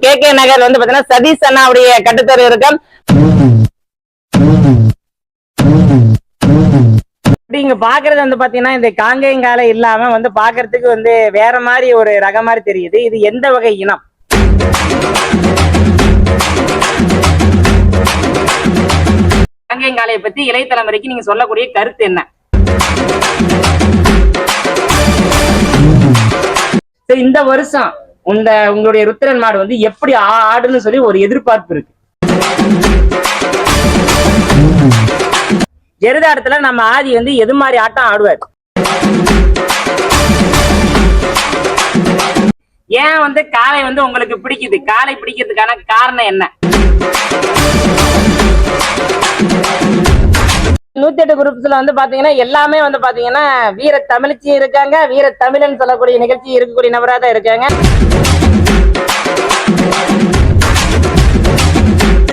KK நகர் வந்து பாத்தீங்கன்னா சதீஷ் அண்ணாவுடைய கட்டுத்தரு இருக்கும். இங்க பாக்குறது வந்து பாத்தீங்கன்னா இந்த காங்கேயங்காலை இல்லாம வந்து பாக்குறதுக்கு வந்து வேற மாதிரி ஒரு ரகம் மாதிரி தெரியுது. இது எந்த வகை இனம்? காங்கேயங்காலையை பத்தி இளைய தலைமுறைக்கு நீங்க சொல்லக்கூடிய கருத்து என்ன? இந்த வருஷம் உங்களுடைய ருத்திரன் மாடு வந்து எப்படி ஆடுன்னு சொல்லி ஒரு எதிர்பார்ப்பு இருக்கு. எருதாட்டத்துல நம்ம ஆதி வந்து எது மாதிரி ஆட்டம் ஆடுவார்? ஏன் வந்து காளை வந்து உங்களுக்கு பிடிக்குது? காளை பிடிக்கிறதுக்கான காரணம் என்ன? 108 குரூப்ஸ்ல வந்து பாத்தீங்கன்னா எல்லாமே வந்து பாத்தீங்கன்னா வீர தமிழ்ச்சி இருக்காங்க, வீர தமிழன் சொல்லக்கூடிய நிகழ்ச்சி இருக்கக்கூடிய நபரா தான் இருக்காங்க.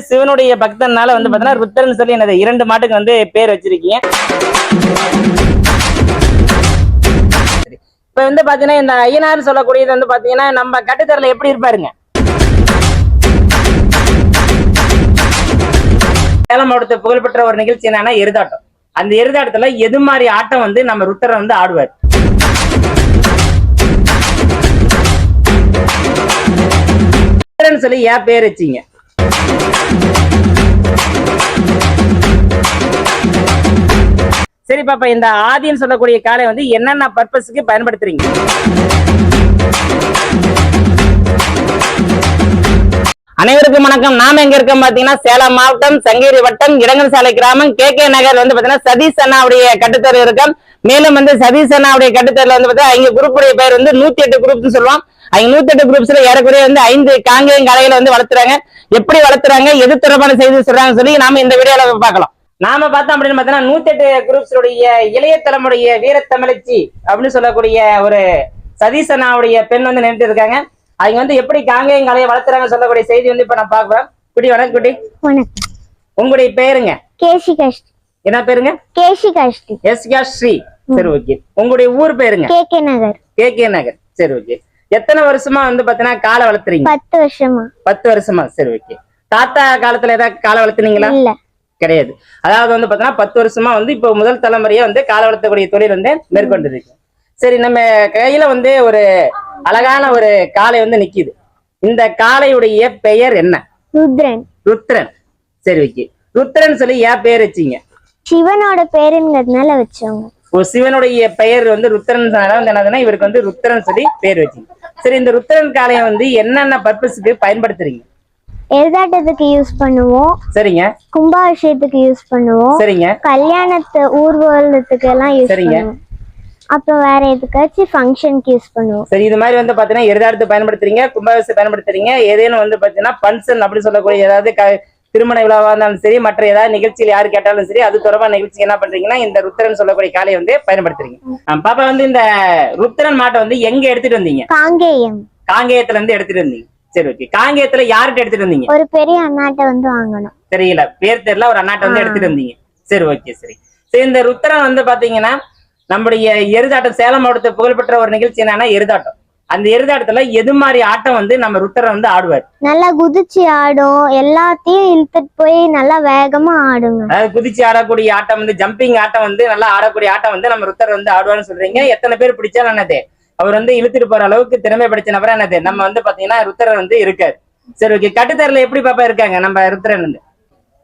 சிவனுடைய பக்தனால வந்து பாத்தீங்கன்னா ருத்ரன் சொல்லி எனது 2 மாட்டுக்கு வந்து பேர் வச்சிருக்கீங்க. இப்ப வந்து பாத்தீங்கன்னா இந்த ஐயனார் சொல்லக்கூடியது வந்து பாத்தீங்கன்னா நம்ம கட்டுத்தரல எப்படி இருப்பாருங்க? சேலம் மாவட்டத்தை புகழ்பெற்ற ஒரு நிகழ்ச்சி என்னன்னா எருதாட்டம். அந்த எருதாட்டத்துல எது மாதிரி ஆட்டம் வந்து நம்ம ருத்தரன் வந்து ஆடுவார்? சொல்லி ஏன் பேர் வச்சீங்க? சரி பாப்பா, இந்த ஆதின்னு சொல்லக்கூடிய காளை வந்து என்னென்ன பர்பஸ்க்கு பயன்படுத்துறீங்க? அனைவருக்கும் வணக்கம். நாம எங்க இருக்கோம் பாத்தீங்கன்னா சேலம் மாவட்டம் சங்ககிரி வட்டம் இடங்கல் சாலை கிராமம் KK நகர் வந்து பாத்தீங்கன்னா சதீஷ் அண்ணாவுடைய கட்டுத்தரு இருக்கும். மேலும் வந்து சதீஷ் அண்ணாவுடைய கட்டுத்தருல வந்து பாத்தீங்கன்னா இங்க குரூப்புடைய பேர் வந்து 108 குரூப்ஸ் சொல்லுவோம். அவங்க 108 குரூப்ஸ்ல ஏறக்குறைய வந்து 5 காங்கேயம் காளைகளை வந்து வளர்த்துறாங்க. எப்படி வளர்த்துறாங்க, எது தொடர்பான செய்தி சொல்றாங்கன்னு சொல்லி நாம இந்த வீடியோல பார்க்கலாம். நாம பார்த்தோம் அப்படின்னு பாத்தீங்கன்னா 108 குரூப்ஸுடைய இளைய தலைமுடைய வீர தமிழச்சி அப்படின்னு சொல்லக்கூடிய ஒரு சதீஷ் அண்ணாவுடைய பெண் வந்து நினைத்து இருக்காங்க. அவங்க வந்து எப்படி காங்கேயம் காளையை வளர்த்துறாங்க சொல்லக்கூடிய செய்தி வந்து இப்ப நான் பாக்குறோம். குட்டி வணக்கம். குட்டி வணக்கம். உங்களுடைய பேருங்க? கேசிகாஸ்ரீ. என்ன பேருங்க? கேசிகாஸ்ரீ. கேசிகாஸ்ரீ. சரி, ஓகே. உங்களுடைய ஊர் பேருங்க? KK நகர். KK நகர். சரி, ஓகே. எத்தனை வருஷமா வந்து பாத்தீங்கன்னா காளை வளர்த்துறீங்க? 10 வருஷமா. 10 வருஷமா. சரி, ஓகே. தாத்தா காலத்துல ஏதாவது காளை வளர்த்துனீங்களா? இல்ல, கிடையாது. அதாவது வந்து பாத்தீங்கன்னா 10 வருஷமா வந்து இப்ப முதல் தலைமுறையா வந்து காளை வளர்த்தக்கூடிய தொழில் வந்து மேற்கொண்டு இருக்கு. சரி, நம்ம கையில வந்து ஒரு அழகான ஒரு காளை வந்து நிக்குது. இந்த காளையுடைய பெயர் என்ன? ருத்ரன். ருத்ரன். சரி, ஓகே. ருத்ரன் சொல்லி ஏன் பேர் வச்சீங்க? சிவனோட பேருங்கிறதுனால வச்சோங்க. ஓ, சிவனுடைய பெயர் வந்து ருத்ரன் என்னதுன்னா இவருக்கு வந்து ருத்ரன் சொல்லி பேர் வச்சீங்க. சரி, இந்த ருத்ரன் காளையை வந்து என்னென்ன பர்பஸ்க்கு பயன்படுத்துறீங்க? எருதாட்டத்துக்கு யூஸ் பண்ணுவோம். சரிங்க. கும்பாபிஷேகத்துக்கு யூஸ் பண்ணுவோம். சரிங்க. கல்யாணத்து ஊர்வலத்துக்கு எல்லாம் யூஸ் பண்ணுவோம். அப்புறம் வேற எதுக்காச்சும் ஃபங்க்ஷனுக்கு யூஸ் பண்ணுவோம். சரி, இது மாதிரி வந்து பாத்தீங்கன்னா எருதாட்டத்தை பயன்படுத்துறீங்க, கும்பாபிஷேகம் பயன்படுத்துறீங்க. ஏதேனும் வந்து பாத்தீங்கன்னா ஃபங்க்ஷன் அப்படின்னு சொல்லக்கூடிய ஏதாவது திருமண விழாவா இருந்தாலும் சரி, மற்ற ஏதாவது நிகழ்ச்சியில் யாரு கேட்டாலும் சரி, அது தொடர்பான நிகழ்ச்சிக்கு என்ன பண்றீங்கன்னா இந்த ருத்ரன் சொல்லக்கூடிய காளையை வந்து பயன்படுத்துறீங்க. பாப்பா வந்து இந்த ருத்ரன் மாட்டை வந்து எங்க எடுத்துட்டு வந்தீங்க? காங்கேயம். காங்கேயத்துல இருந்து எடுத்துட்டு வந்தீங்க. சரி, ஓகே. காங்கேயத்துல யார்கிட்ட எடுத்துட்டு வந்தீங்க? ஒரு பெரிய அண்ணாட்ட வந்து வாங்கணும். தெரியல, பேர் தெரியல, ஒரு அண்ணாட்ட வந்து எடுத்துட்டு வந்தீங்க. சரி, ஓகே. சரி, சரி. இந்த ருத்ரன் வந்து பாத்தீங்கன்னா நம்முடைய எருதாட்டம் சேலம் மாவட்டத்தை புகழ்பெற்ற ஒரு நிகழ்ச்சி என்னன்னா எருதாட்டம். அந்த எருதாட்டத்துல எது மாதிரி ஆட்டம் வந்து நம்ம ருத்ரன் வந்து ஆடுவார்? நல்லா குதிச்சு ஆடும், எல்லாத்தையும் இழுத்துட்டு போய் நல்லா வேகமா ஆடுங்க. அதாவது குதிச்சு ஆடக்கூடிய ஆட்டம் வந்து ஜம்பிங் ஆட்டம் வந்து நல்லா ஆடக்கூடிய ஆட்டம் வந்து நம்ம ருத்ரன் வந்து ஆடுவார்னு சொல்றீங்க. எத்தனை பேர் பிடிச்சாலும் என்னது அவர் வந்து இழுத்துட்டு போற அளவுக்கு திறமை படிச்ச நபரா என்னது நம்ம வந்து பாத்தீங்கன்னா ருத்ரன் வந்து இருக்காரு. சரி, ஓகே. கட்டுத்தரல எப்படி பாப்பா இருக்காங்க நம்ம ருத்ரன் வந்து?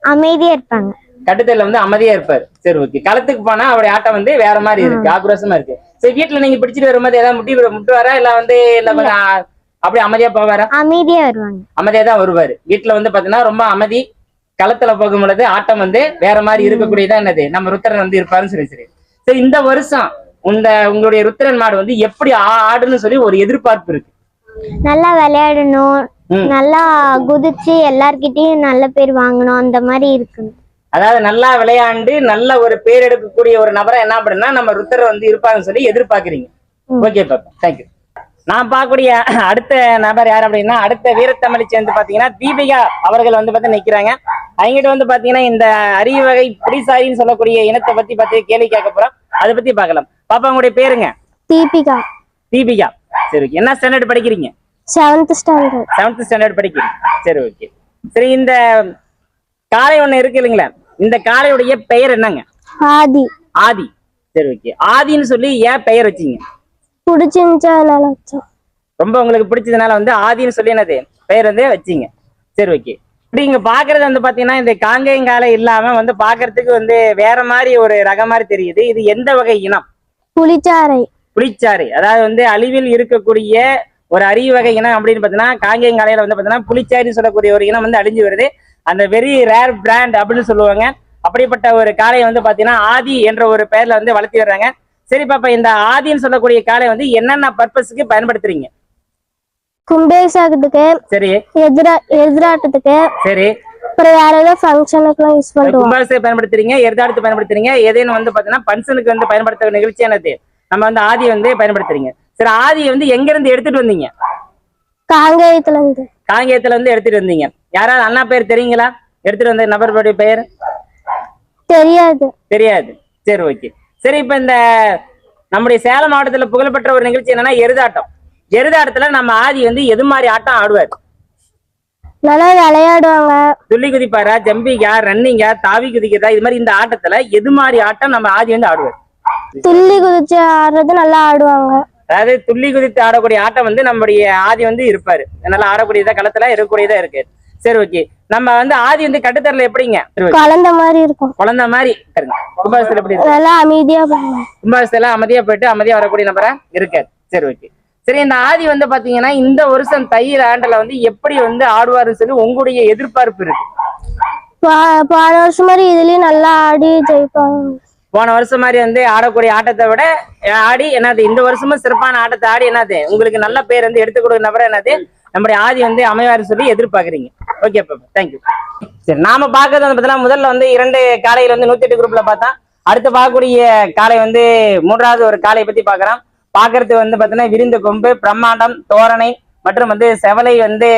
அமைதியா இருப்பாங்க. கட்டுத்தல வந்து அமைதியா இருப்பாரு. சரி, ஓகே. களத்துக்கு போனா அவருடைய ஆட்டம் வந்து வேற மாதிரி இருக்கு, ஆக்ரோஷமா இருக்கு. சரி, வீட்டுல நீங்க பிடிச்சிட்டு வரும்போது ஏதாவது முட்டுவாரா இல்ல வந்து அப்படி அமைதியா போவாரா? அமைதியா வருவாங்க. அமைதியா தான் வருவாரு. வீட்டுல வந்து பாத்தீங்கன்னா ரொம்ப அமைதி. களத்துல போகும் பொழுது ஆட்டம் வந்து வேற மாதிரி இருக்கக்கூடியதான் என்னது நம்ம ருத்ரன் வந்து இருப்பாருன்னு சொல்லி. சரி, சரி. இந்த வருஷம் உங்களுடைய ருத்ரன் மாடு வந்து எப்படி ஆடுன்னு சொல்லி ஒரு எதிர்பார்ப்பு இருக்கு. நல்லா விளையாடணும், நல்லா குதிச்சு எல்லார்கிட்டயும் நல்ல பேர் வாங்கணும், அந்த மாதிரி இருக்கு. அதாவது நல்லா விளையாண்டு நல்ல ஒரு பேர் எடுக்கக்கூடிய ஒரு நபரை என்ன அப்படின்னா நம்ம ருத்ரன் வந்து இருப்பாங்கன்னு சொல்லி எதிர்பார்க்கறீங்க. ஓகே பாப்பா, தேங்க்யூ. நான் பார்க்கக்கூடிய அடுத்த நபர் யார் அப்படின்னா அடுத்த வீரத்தமிழச்சி வந்து பாத்தீங்கன்னா தீபிகா அவர்கள் வந்து பார்த்தா நிக்கிறாங்க. அவங்ககிட்ட வந்து பாத்தீங்கன்னா இந்த அரிய வகை புலிசாரின்னு சொல்லக்கூடிய இனத்தை பத்தி கேள்வி கேட்க போறோம். அதை பத்தி பார்க்கலாம். பாப்பா உங்களுடைய பேருங்க? தீபிகா. தீபிகா. சரி, என்ன ஸ்டாண்டர்ட் படிக்கிறீங்க? 7th standard. 7th ஸ்டாண்டர்ட் படிக்கிறீங்க. சரி ஓகே. சரி இந்த காளை ஒண்ணு இருக்கு இல்லைங்களா, இந்த காளையுடைய பெயர் என்னங்க? ஆதி. ஆதி. சரி ஓகே. ஆதின்னு சொல்லி ஏன் பெயர் வச்சீங்க? பிடிச்சிருந்துச்சா அதனால வச்சோம். ரொம்ப உங்களுக்கு பிடிச்சதுனால வந்து ஆதின்னு சொல்லி என்னது பெயர் வந்து வச்சீங்க. சரி ஓகே. இப்படி இங்க பாக்குறது வந்து பாத்தீங்கன்னா இந்த காங்கேயங்காலை இல்லாம வந்து பாக்குறதுக்கு வந்து வேற மாதிரி ஒரு ரகம் மாதிரி தெரியுது. இது எந்த வகை இனம்? புளிச்சாறை. புளிச்சாறு. அதாவது வந்து அழிவில் இருக்கக்கூடிய ஒரு அரிய வகை இனம் அப்படின்னு பாத்தீங்கன்னா காங்கேயங்காலையில வந்து பாத்தீங்கன்னா புளிச்சாறுன்னு சொல்லக்கூடிய ஒரு இனம் வந்து அழிஞ்சு வருது. அந்த வெரி ரேர் பிராண்ட் அப்படின்னு சொல்லுவாங்க. அப்படிப்பட்ட ஒரு காளையை வந்து பாத்தீங்கன்னா ஆதி என்ற ஒரு பெயர்ல வந்து வளர்த்தி வர்றாங்க. சரி பாப்பா, இந்த ஆதின்னு சொல்லக்கூடிய காளை வந்து என்னென்ன பர்பஸ்க்கு பயன்படுத்துறீங்க? கும்பேசாகத்துக்கு. சரி. எதிராட்டத்துக்கு. சரி. அப்புறம் வேற ஏதாவது ஃபங்க்ஷனுக்குலாம் யூஸ் பண்ணுவோம். கும்பாபிஷேகம் பயன்படுத்துறீங்க, எதிராட்டத்துக்கு பயன்படுத்துறீங்க, ஏதேனும் வந்து பாத்தீங்கன்னா பங்கனுக்கு வந்து பயன்படுத்துற நிகழ்ச்சி என்னது நம்ம வந்து ஆதி வந்து பயன்படுத்துறீங்க. சரி, ஆதி வந்து எங்க இருந்து எடுத்துட்டு வந்தீங்க? காங்கேயத்துல இருந்து. காங்கேயத்துல இருந்து எடுத்துட்டு வந்தீங்க. யாராவது அண்ணா பேர் தெரியுங்களா? எடுத்துட்டு வந்த நபர்களுடைய பெயர் தெரியாது. தெரியாது. சரி ஓகே. சரி, இப்ப இந்த நம்முடைய சேலம் மாவட்டத்துல புகழ்பெற்ற ஒரு நிகழ்ச்சி என்னன்னா எருதாட்டம். எருதாட்டத்துல நம்ம ஆதி வந்து எது மாதிரி ஆட்டம் ஆடுவார்? நல்லா விளையாடுவாங்க. துள்ளி குதிப்பாரா, ஜம்பிங்கா, ரன்னிங்கா, தாவி குதிக்கிறதா, இது மாதிரி இந்த ஆட்டத்துல எது மாதிரி ஆட்டம் நம்ம ஆதி வந்து ஆடுவார்? துள்ளி குதிச்சு ஆடுறது நல்லா ஆடுவாங்க. அதாவது துள்ளி குதித்து ஆடக்கூடிய ஆட்டம் வந்து நம்முடைய ஆதி வந்து இருப்பாரு. நல்லா ஆடக்கூடியதா, களத்துல இருக்கக்கூடியதா இருக்கு. சரி ஓகே. நம்ம வந்து ஆதி வந்து கட்டுத்தரல எப்படிங்க? குழந்தை மாதிரி இருக்கும். குழந்தை மாதிரி கும்பாபிஷேகத்துல எப்படி இருக்கு? நல்லா அமைதியா போவாங்க. கும்பாபிஷேகத்துல அமைதியா போயிட்டு அமைதியா வரக்கூடிய நபரா இருக்காரு. சரி ஓகே. சரி, இந்த ஆதி வந்து பாத்தீங்கன்னா இந்த வருஷம் தை ஆண்டுல வந்து எப்படி வந்து ஆடுவாருன்னு சொல்லி உங்களுடைய எதிர்பார்ப்பு இருக்கு? போன வருஷம் மாதிரி இதுலயும் நல்லா ஆடி ஜெயிப்பாங்க. போன வருஷம் மாதிரி வந்து ஆடக்கூடிய ஆட்டத்தை விட ஆடி என்னது இந்த வருஷமும் சிறப்பான ஆட்டத்தை ஆடி என்னது உங்களுக்கு நல்ல பேர் வந்து எடுத்துக் கொடுக்க நபரா என்னது நம்முடைய ஆதி வந்து அமைவாரு சொல்லி எதிர்பார்க்குறீங்க. ஓகே பாப்பா, தேங்க்யூ. சரி, நாம பாக்குறது வந்து பாத்தீங்கன்னா முதல்ல வந்து 2 காளைகள் வந்து 108 குரூப்ல பார்த்தா, அடுத்து பார்க்கக்கூடிய காளை வந்து 3வது ஒரு காளையை பத்தி பாக்குறோம். பாக்குறது வந்து பாத்தீங்கன்னா விரிந்த கொம்பு, பிரம்மாண்டம், தோரணை மற்றும் வந்து செவலை வந்து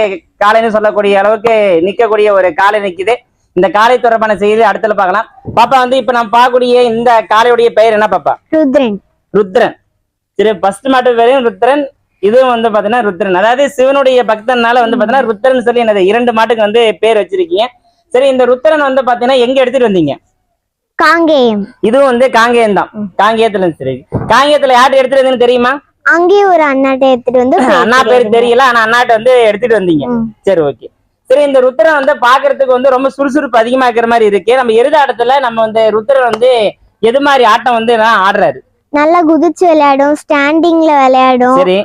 காளைன்னு சொல்லக்கூடிய அளவுக்கு நிக்கக்கூடிய ஒரு காளை நிக்குது. இந்த காளை தொடர்பான செய்தி அடுத்துல பார்க்கலாம். பாப்பா வந்து இப்ப நம்ம பார்க்கக்கூடிய இந்த காளையுடைய பெயர் என்ன பாப்பா? ருத்ரன். ருத்ரன். சரி, ஃபர்ஸ்ட் மாட்டு பேரையும் ருத்ரன், இதுவும் வந்து பாத்தீங்கன்னா ருத்ரன். அதாவது சிவனுடைய பக்தனால வந்து பாத்தீங்கன்னா ருத்ரன் சொல்லி என்னது 2 மாட்டுக்கு வந்து பேர் வச்சிருக்கீங்க. சரி, இந்த ருத்ரன் வந்து பாத்தீங்கன்னா எங்க எடுத்துட்டு வந்தீங்க? காங்கேயம். இதுவும் வந்து காங்கேயம் தான். காங்கேயத்துல இருந்து. சரி, காங்கேயத்துல யார்ட்டு எடுத்துட்டு வந்தீங்கன்னு தெரியுமா? அங்கேயும் ஒரு அண்ணாட்ட எடுத்துட்டு வந்து. அண்ணா பேர் தெரியல, ஆனா அண்ணாட்ட வந்து எடுத்துட்டு வந்தீங்க. சரி ஓகே. சரி, இந்த ருத்ரன் வந்து பாக்குறதுக்கு வந்து ரொம்ப சுறுசுறுப்பு அதிகமா இருக்கிற மாதிரி இருக்கு. நம்ம எருதாட்டத்துல நம்ம வந்து ருத்ரன் வந்து எது மாதிரி ஆட்டம் வந்து ஆடுறாரு? நல்லா குதிச்சு விளையாடும், ஸ்டாண்டிங்ல விளையாடும். சரி.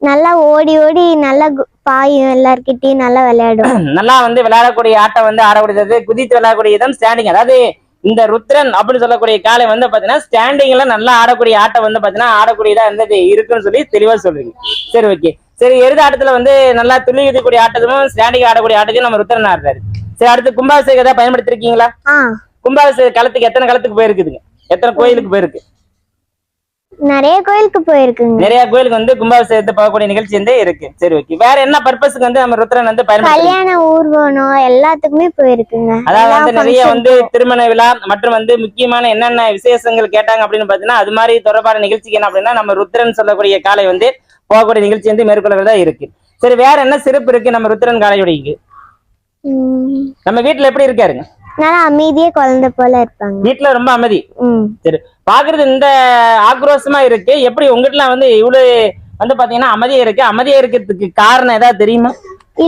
நல்லா ஓடி ஓடி நல்லா பாயும், எல்லார்கிட்டயும் நல்லா விளையாடும். நல்லா வந்து விளையாடக்கூடிய ஆட்டம் வந்து ஆடக்கூடியது, குதித்து விளையாடக்கூடியதும் ஸ்டாண்டிங். அதாவது இந்த ருத்ரன் அப்படின்னு சொல்லக்கூடிய காளை வந்து பாத்தீங்கன்னா ஸ்டாண்டிங்ல நல்லா ஆடக்கூடிய ஆட்டம் வந்து பாத்தீங்கன்னா ஆடக்கூடியதா இருந்தது இருக்குன்னு சொல்லி தெளிவா சொல்றீங்க. சரி ஓகே. சரி, எருதாட்டத்துல வந்து நல்லா துள்ளி குதிக்கூடிய ஆட்டத்தும் ஸ்டாண்டிங் ஆடக்கூடிய ஆட்டத்தையும் நம்ம ருத்ரன் ஆடுறாரு. சரி, அடுத்து கும்பாபிஷேகம் ஏதாவது பயன்படுத்திருக்கீங்களா? கும்பாபிஷேக களத்துக்கு எத்தனை களத்துக்கு போயிருக்குதுங்க? எத்தனை கோயிலுக்கு போயிருக்கு? நிறைய கோயிலுக்கு போயிருக்குங்க. நிறைய கோயிலுக்கு வந்து கும்பாபிஷேகத்தை பார்க்கக்கூடிய நிகழ்ச்சி வந்து இருக்கு. சரி ஓகே. வேற என்ன பர்பஸ்க்கு வந்து நம்ம ருத்ரன் வந்து கல்யாண ஊர்வலம் எல்லாத்துக்குமே போயிருக்குங்க. அதாவது வந்து நிறைய வந்து திருமண விழா மற்றும் வந்து முக்கியமான என்னென்ன விசேஷங்கள் கேட்டாங்க அப்படின்னு பாத்தீங்கன்னா அது மாதிரி தொடர்பான நிகழ்ச்சிக்கு என்ன அப்படின்னா நம்ம ருத்ரன் சொல்லக்கூடிய காளை வந்து போகக்கூடிய நிகழ்ச்சி வந்து மேற்கொள்றதா இருக்கு. சரி, வேற என்ன சிறப்பு இருக்கு நம்ம ருத்ரன் காளையுடைய? நம்ம வீட்டுல எப்படி இருக்காருங்க? நல்லா அமைதியே குழந்தை போல இருப்பாங்க. வீட்டுல ரொம்ப அமைதி. சரி, பாக்குறது இந்த ஆக்ரோஷமா இருக்கு. எப்படி உங்ககிட்ட வந்து இவ்வளவு வந்து பாத்தீங்கன்னா அமைதியா இருக்கு? அமைதியா இருக்கிறதுக்கு காரணம் ஏதாவது தெரியுமா?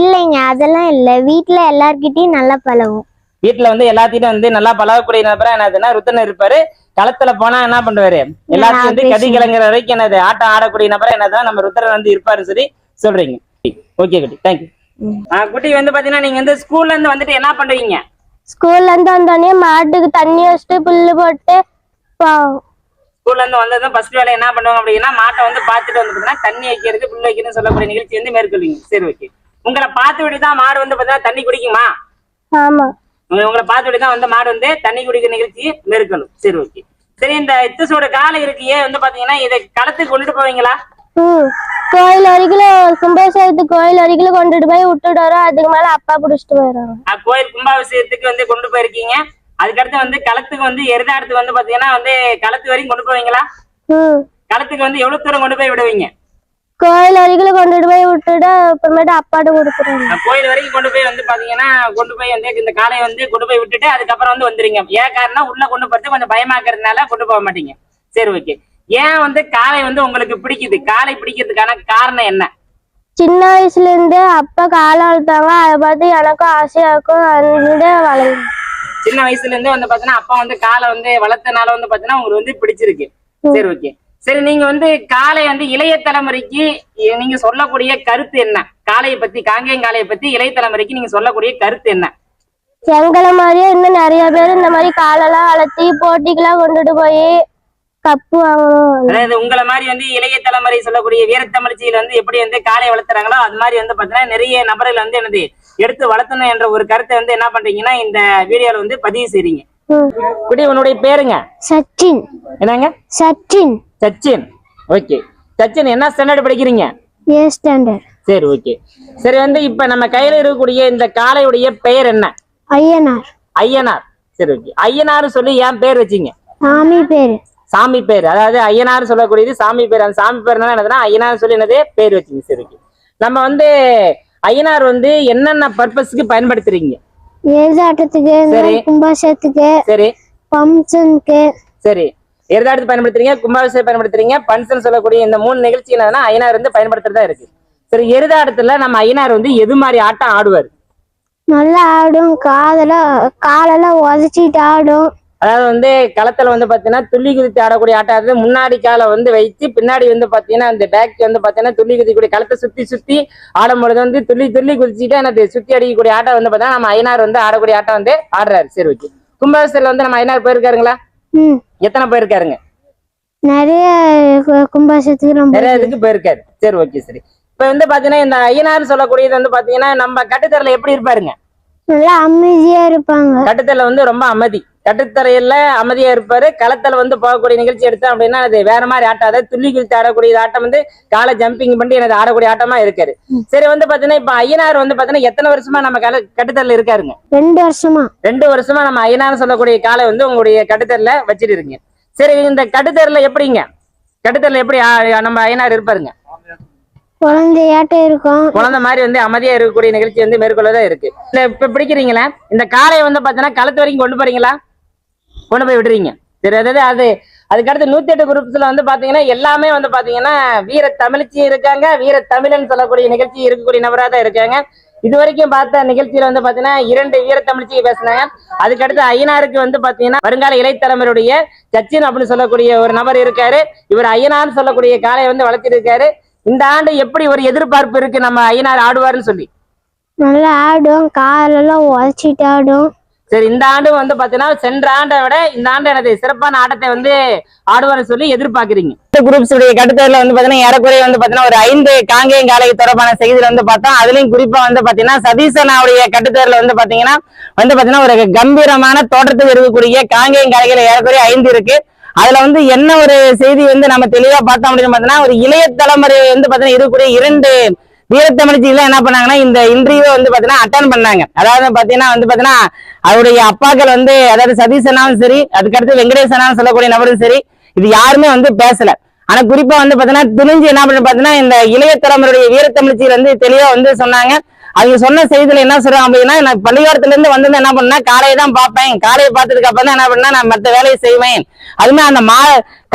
இல்லைங்க, அதெல்லாம் இல்ல. வீட்டுல எல்லார்கிட்டயும் நல்லா பழகும். வீட்டுல வந்து எல்லாத்தையும் வந்து நல்லா பழகக்கூடிய நபரா என்னதுன்னா ருத்ரன் இருப்பாரு. களத்துல போனா என்ன பண்ணுவாரு? எல்லாத்தையும் வந்து கதி கிளங்குற வரைக்கும் என்னது ஆட்டம் ஆடக்கூடிய நபரா என்னதான் நம்ம ருத்ரன் வந்து இருப்பாரு சரி சொல்றீங்க. ஓகே குட்டி, தேங்க்யூ. குட்டி வந்து பாத்தீங்கன்னா நீங்க வந்து ஸ்கூல்ல இருந்து வந்துட்டு என்ன பண்றீங்க? ஸ்கூல்ல இருந்து வந்தோடனே மாட்டுக்கு தண்ணி வச்சுட்டு புல்லு போட்டு. ஸ்கூல்ல இருந்து வந்ததும் ஃபர்ஸ்ட் வேலை என்ன பண்ணுவாங்க அப்படின்னா மாட்டை வந்து பாத்துட்டு வந்து தண்ணி வைக்கிறது, புல்லு வைக்கிறதுன்னு சொல்லக்கூடிய நிகழ்ச்சி வந்து மேற்கொள்வீங்க. சரி ஓகே. உங்களை பார்த்து விட்டுதான் மாடு வந்து பாத்தீங்கன்னா தண்ணி குடிக்குமா? ஆமா. உங்களை பார்த்து விட்டுதான் வந்து மாடு வந்து தண்ணி குடிக்கிற நிகழ்ச்சி மேற்கொள்ளும். சரி ஓகே. சரி, இந்த இத்தசோட காலை இருக்கையே வந்து பாத்தீங்கன்னா இதை களத்துக்கு கொண்டுட்டு போவீங்களா? கோயில் வரைக்கும் கும்பாபிஷேகத்துக்கு கோயில் வரைக்கும் கொண்டுட்டு போய் விட்டுட்டு வரோம். அதுக்கு மேல அப்பா புடிச்சிட்டு போயிடுறாங்க. கோயில் கும்பாபிஷேகத்துக்கு வந்து கொண்டு போயிருக்கீங்க. அதுக்கடுத்து வந்து களத்துக்கு வந்து எருதாடத்துக்கு வந்து பாத்தீங்கன்னா வந்து களத்து வரைக்கும் கொண்டு போவீங்களா? களத்துக்கு வந்து எவ்வளவு தூரம் கொண்டு போய் விடுவீங்க? கோயில் வரைக்கும் கொண்டுட்டு போய் விட்டுட்டு அப்புறமேட்டு அப்பாட்ட கொடுத்துருவாங்க. கோயில் வரைக்கும் கொண்டு போய் வந்து பாத்தீங்கன்னா கொண்டு போய் வந்து இந்த காளையை வந்து கொண்டு போய் விட்டுட்டு அதுக்கப்புறம் வந்து வந்துருங்க. ஏன் காரணம் உள்ள கொண்டு போறது கொஞ்சம் பயமாக்குறதுனால கொண்டு போக மாட்டீங்க. சரி ஓகே. ஏன் வந்து காளை வந்து உங்களுக்கு பிடிக்குது? காளை பிடிக்கிறதுக்கான காரணம் என்ன? சின்ன வயசுல இருந்து அப்பா காலை வளர்த்தாங்க, அதை பார்த்து எனக்கும் ஆசையா இருக்கும், வந்து வளர்ந்து. சின்ன வயசுல இருந்தே வந்து பாத்தீங்கன்னா அப்பா வந்து காளை வந்து வளர்த்தனால வந்து பாத்தீங்கன்னா உங்களுக்கு வந்து பிடிச்சிருக்கு. சரி ஓகே. சரி, நீங்க வந்து காளை வந்து இளைய தலைமுறைக்கு நீங்க சொல்லக்கூடிய கருத்து என்ன? காளையை பத்தி, காங்கேயம் காளையை பத்தி இளைய தலைமுறைக்கு நீங்க சொல்லக்கூடிய கருத்து என்ன? எங்களை மாதிரியே இன்னும் நிறைய பேர் இந்த மாதிரி காலெல்லாம் வளர்த்தி போட்டிக்கெல்லாம் கொண்டுட்டு போய் கப்பு வாங்கணும். அதாவது உங்களை மாதிரி வந்து இளைய தலைமுறை சொல்லக்கூடிய வீரத்தமிழ்ச்சியில வந்து எப்படி வந்து காளையை வளர்த்துறாங்களோ அது மாதிரி வந்து பாத்தீங்கன்னா நிறைய நபர்கள் வந்து என்னது எடுத்து வளர்த்தணும் என்ற ஒரு கருத்தை வந்து என்ன பண்றீங்கன்னா இந்த வீடியோல வந்து பதிவு செய்றீங்க. குடி, உன்னுடைய பேருங்க? சச்சின். என்னங்க? சச்சின். சச்சின். ஓகே. சச்சின் என்ன ஸ்டாண்டர்ட் படிக்கிறீங்க? ஏ ஸ்டாண்டர்ட். சரி ஓகே. சரி, வந்து இப்ப நம்ம கையில இருக்கக்கூடிய இந்த காளையுடைய பெயர் என்ன? ஐயனார். ஐயனார். சரி ஓகே. ஐயனார் சொல்லி ஏன் பேர் வச்சீங்க? சாமி பேரு. சாமி பேர், அதாவது ஐயனார் சொல்லக்கூடியது சாமி பேர். அந்த சாமி பேர் என்னதுன்னா ஐயனார் சொல்லி என்னது பேர் வச்சீங்க. சரி ஓகே. நம்ம வந்து ஐயனார் வந்து என்னென்ன பர்பஸ்க்கு பயன்படுத்துறீங்க? எருதாட்டத்துக்கு, கும்பாபிஷேகத்துக்கு, சரி, பம்சனுக்கு. சரி, எருதாட்டத்துக்கு பயன்படுத்துறீங்க, கும்பாபிஷேகம் பயன்படுத்துறீங்க, பன்சன் சொல்லக்கூடிய இந்த 3 நிகழ்ச்சி என்னதுன்னா ஐயனார் வந்து பயன்படுத்துறதா இருக்கு. சரி, எருதாட்டத்துல நம்ம ஐயனார் வந்து எது மாதிரி ஆட்டம் ஆடுவார்? நல்லா ஆடும், காலெல்லாம் உதச்சிட்டு ஆடும். அதாவது வந்து களத்துல வந்து பாத்தீங்கன்னா துள்ளி குதித்து ஆடக்கூடிய ஆட்டம். முன்னாடி காலை வந்து வைத்து பின்னாடி வந்து பாத்தீங்கன்னா அந்த பேக் வந்து பாத்தீங்கன்னா துள்ளி குதிக்கூடிய களத்தை சுத்தி சுத்தி ஆடும்பொழுது வந்து துள்ளி துள்ளி குதிச்சுட்டு எனக்கு சுத்தி அடிக்கக்கூடிய ஆட்டம் வந்து பாத்தீங்கன்னா நம்ம ஐயனார் வந்து ஆடக்கூடிய ஆட்டம் வந்து ஆடுறாரு. சரி ஓகே. கும்பாபிஷேகத்துல வந்து நம்ம ஐயனார் போயிருக்காருங்களா? எத்தனை போயிருக்காருங்க? நிறைய கும்பாபிஷேகத்துக்கு நிறைய இதுக்கு போயிருக்காரு. சரி ஓகே. சரி, இப்ப வந்து பாத்தீங்கன்னா இந்த ஐயனார் சொல்லக்கூடியது வந்து பாத்தீங்கன்னா நம்ம கட்டுத்தரையில எப்படி இருப்பாருங்க? நல்லா அமைதியா இருப்பாங்க. கட்டுத்தரையில வந்து ரொம்ப அமைதி. கட்டுத்தரையில அமைதியா இருப்பாரு. களத்துல வந்து போகக்கூடிய நிகழ்ச்சி எடுத்தோம் அப்படின்னா அது வேற மாதிரி ஆட்டம். அதாவது துள்ளி குதித்து ஆடக்கூடிய ஆட்டம் வந்து காலை ஜம்பிங் பண்ணி எனக்கு ஆடக்கூடிய ஆட்டமா இருக்காரு. சரி, வந்து பாத்தீங்கன்னா இப்ப ஐயனார் வந்து பாத்தீங்கன்னா எத்தனை வருஷமா நம்ம கட்டுத்தரையில இருக்காருங்க? 2 வருஷமா. 2 வருஷமா நம்ம ஐயனார் சொல்லக்கூடிய காலை வந்து உங்களுடைய கட்டுத்தரையில வச்சிட்டு இருக்கீங்க. சரி, இந்த கட்டுத்தரையில எப்படிங்க? கட்டுத்தரையில எப்படி நம்ம ஐயனார் இருப்பாருங்க? குழந்தையாட்டம் இருக்கும். குழந்தை மாதிரி வந்து அமைதியா இருக்கக்கூடிய நிகழ்ச்சி வந்து மேற்கொள்ளதா இருக்கு. இப்ப பிடிக்கிறீங்களா? இந்த காளையை வந்து பாத்தீங்கன்னா களத்து வரைக்கும் கொண்டு போறீங்களா? கொண்டு போய் விடுறீங்க. சரி, அதாவது அதுக்கடுத்து 108 குரூப்ஸ்ல வந்து பாத்தீங்கன்னா எல்லாமே வந்து பாத்தீங்கன்னா வீர தமிழ்ச்சி இருக்காங்க, வீர தமிழன் சொல்லக்கூடிய நிகழ்ச்சி இருக்கக்கூடிய நபரா தான் இருக்காங்க. இது வரைக்கும் பார்த்த நிகழ்ச்சியில வந்து பாத்தீங்கன்னா 2 வீர தமிழ்ச்சியை பேசினாங்க. அதுக்கடுத்து ஐயனாருக்கு வந்து பாத்தீங்கன்னா வருங்கால இளைத்தலைமுறையுடைய சச்சின் அப்படின்னு சொல்லக்கூடிய ஒரு நபர் இருக்காரு. இவர் ஐயனார் சொல்லக்கூடிய காளையை வந்து வளர்த்திட்டு இருக்காரு. இந்த ஆண்டு எப்படி ஒரு எதிர்பார்ப்பு இருக்கு நம்ம ஐயனார் ஆடுவாருன்னு சொல்லி? நல்லா ஆடும், காலெல்லாம் உதச்சிட்டு ஆடும். சரி, இந்த ஆண்டு வந்து பாத்தீங்கன்னா சென்ற ஆண்டை விட இந்த ஆண்டு எனது சிறப்பான ஆட்டத்தை வந்து ஆடுவார்னு சொல்லி எதிர்பார்க்கிறீங்க. குரூப்ஸ் உடைய கட்டுத்தரையில வந்து பாத்தீங்கன்னா ஏறக்குறைய வந்து பாத்தீங்கன்னா ஒரு 5 காங்கேயம் காளை தொடர்பான செய்தியில வந்து பார்த்தோம். அதுலயும் குறிப்பா வந்து பாத்தீங்கன்னா சதீசனாவுடைய கட்டுத்தரையில வந்து பாத்தீங்கன்னா ஒரு கம்பீரமான தோற்றத்துக்கு இருக்கக்கூடிய காங்கேயம் காளைகள் ஏறக்குறைய 5 இருக்கு. அதுல வந்து என்ன ஒரு செய்தி வந்து நம்ம தெளிவா பார்த்தோம் அப்படின்னு பாத்தீங்கன்னா ஒரு இளைய தலைமுறை வந்து பாத்தீங்கன்னா இருக்கக்கூடிய 2 வீரத்தமிழ்ச்சிகள் என்ன பண்ணாங்கன்னா இந்த இன்டர்வியூ வந்து பாத்தீங்கன்னா அட்டன் பண்ணாங்க. அதாவது பாத்தீங்கன்னா அவருடைய அப்பாக்கள் வந்து அதாவது சதீசனாவும் சரி, அதுக்கடுத்து வெங்கடேசனாவும் சொல்லக்கூடிய நபரும் சரி, இது யாருமே வந்து பேசல. ஆனா குறிப்பா வந்து பாத்தீங்கன்னா துணிஞ்சு என்ன பண்ணு பாத்தீங்கன்னா இந்த இளைய தலைமுறையுடைய வீரத்தமிழ்ச்சிகள் வந்து தெளிவா வந்து சொன்னாங்க. அவங்க சொன்ன செய்தியில என்ன சொல்றாங்க அப்படின்னா, நான் பள்ளிக்கூடத்துல இருந்து வந்து என்ன பண்ணா காளையை தான் பார்ப்பேன், காளையை பார்த்ததுக்கு அப்புறம் தான் என்ன பண்ணா நான் மற்ற வேலையை செய்வேன். அதுமே அந்த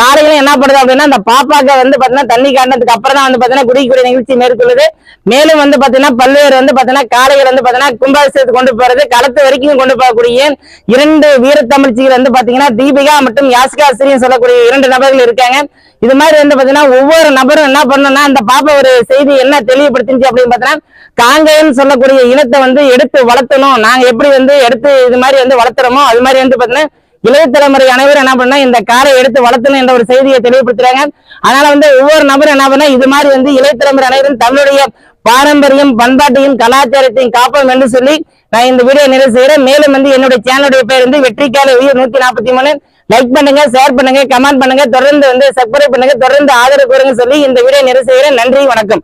காலையில என்ன பண்ணுது அப்படின்னா அந்த பாப்பாக்க வந்து பாத்தீங்கன்னா தண்ணி காட்டினதுக்கு அப்புறம் தான் வந்து பாத்தீங்கன்னா குடிக்கூடிய நிகழ்ச்சி மேற்கொள்ளுது. மேலும் வந்து பாத்தீங்கன்னா பல்வேறு வந்து பாத்தீங்கன்னா காளைகள் வந்து பாத்தீங்கன்னா கும்பாபிஷேகத்துக்கு கொண்டு போறது, களத்து வரைக்கும் கொண்டு போகக்கூடிய 2 வீரத்தமிழ்ச்சிகள் வந்து பாத்தீங்கன்னா தீபிகா மற்றும் யாசிகா ஸ்ரீன்னு சொல்லக்கூடிய 2 நபர்கள் இருக்காங்க. இது மாதிரி வந்து பாத்தீங்கன்னா ஒவ்வொரு நபரும் என்ன பண்ணணும்னா அந்த பாப்பா ஒரு செய்தி என்ன தெளிவுபடுத்திச்சு அப்படின்னு பாத்தீங்கன்னா காங்கேயம் சொல்லக்கூடிய இனத்தை வந்து எடுத்து வளர்த்தணும். நாங்க எப்படி வந்து எடுத்து இது மாதிரி வந்து வளர்த்துறோமோ அது மாதிரி வந்து பாத்தீங்கன்னா இளைய தலைமுறை அனைவரும் என்ன பண்ணா இந்த காரை எடுத்து வளர்த்தணும் என்ற ஒரு செய்தியை தெளிவுபடுத்துறாங்க. அதனால வந்து ஒவ்வொரு நபரும் என்ன பண்ணா இது மாதிரி வந்து இளைய தலைமுறை அனைவரும் தன்னுடைய பாரம்பரியம், பண்பாட்டையும் கலாச்சாரத்தையும் காப்போம் என்று சொல்லி நான் இந்த வீடியோ நிறைவு செய்யறேன். மேலும் வந்து என்னுடைய சேனலுடைய பேர் வந்து வெற்றிக்கால உயிர் 143. லைக் பண்ணுங்க, ஷேர் பண்ணுங்க, கமெண்ட் பண்ணுங்க, தொடர்ந்து வந்து சப்ஸ்கிரைப் பண்ணுங்க, தொடர்ந்து ஆதரவு கூறுங்க சொல்லி இந்த வீடியோ நிறைவு செய்யறேன். நன்றி, வணக்கம்.